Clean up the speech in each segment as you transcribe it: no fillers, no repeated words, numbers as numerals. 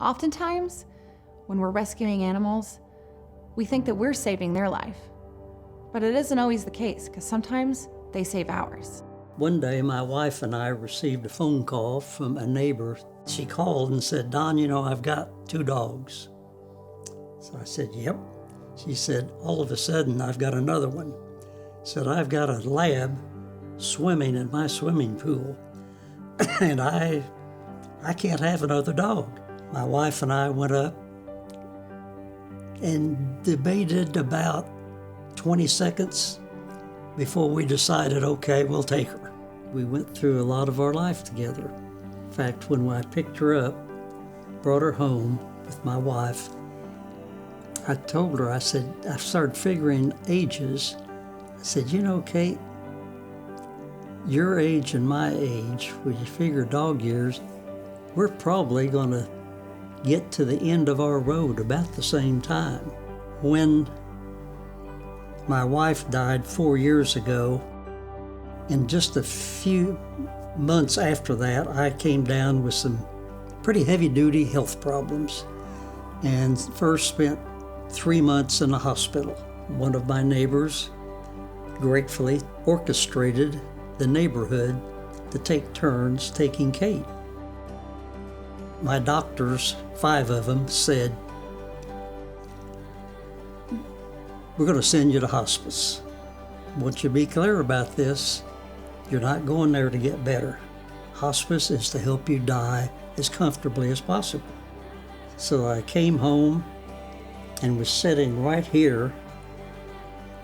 Oftentimes, when we're rescuing animals, we think that we're saving their life. But it isn't always the case, because sometimes they save ours. One day, my wife and I received a phone call from a neighbor. She called and said, "Don, I've got 2 dogs." So I said, "Yep." She said, "All of a sudden, I've got another one." Said, "I've got a lab swimming in my swimming pool, and I can't have another dog." My wife and I went up and debated about 20 seconds before we decided, okay, we'll take her. We went through a lot of our life together. In fact, when I picked her up, brought her home with my wife, I told her, I said, I started figuring ages. I said, Kate, your age and my age, when you figure dog years, we're probably going to get to the end of our road about the same time. When my wife died 4 years ago, and just a few months after that, I came down with some pretty heavy-duty health problems, and first spent 3 months in the hospital. One of my neighbors gratefully orchestrated the neighborhood to take turns taking Cate. My doctors, 5 of them, said, "We're going to send you to hospice. I want you to be clear about this. You're not going there to get better. Hospice is to help you die as comfortably as possible." So I came home and was sitting right here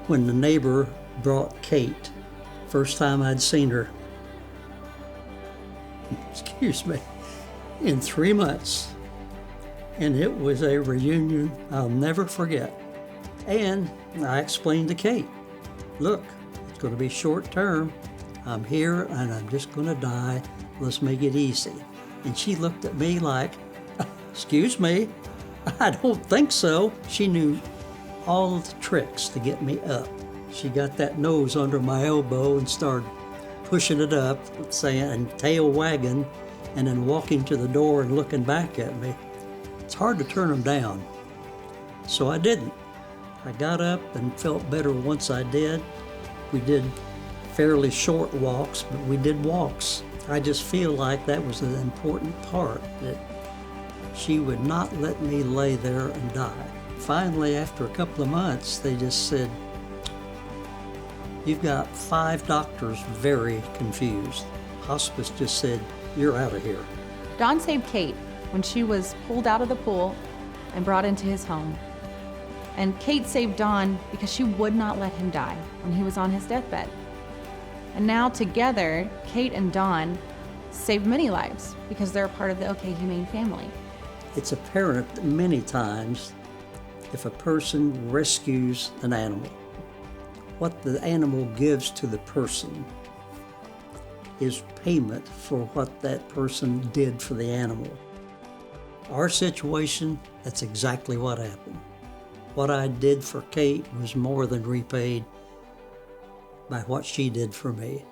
when the neighbor brought Cate. First time I'd seen her. Excuse me. In 3 months. And it was a reunion I'll never forget. And I explained to Cate, look, it's going to be short term. I'm here and I'm just going to die. Let's make it easy. And she looked at me like, excuse me, I don't think so. She knew all the tricks to get me up. She got that nose under my elbow and started pushing it up, saying, and tail wagging, and then walking to the door and looking back at me. It's hard to turn them down. So I didn't. I got up and felt better once I did. We did fairly short walks, but we did walks. I just feel like that was an important part, that she would not let me lay there and die. Finally, after a couple of months, they just said, "You've got 5 doctors very confused." Hospice just said, "You're out of here." Don saved Cate when she was pulled out of the pool and brought into his home. And Cate saved Don because she would not let him die when he was on his deathbed. And now together, Cate and Don saved many lives because they're a part of the OK Humane family. It's apparent many times if a person rescues an animal, what the animal gives to the person is payment for what that person did for the animal. Our situation, that's exactly what happened. What I did for Cate was more than repaid by what she did for me.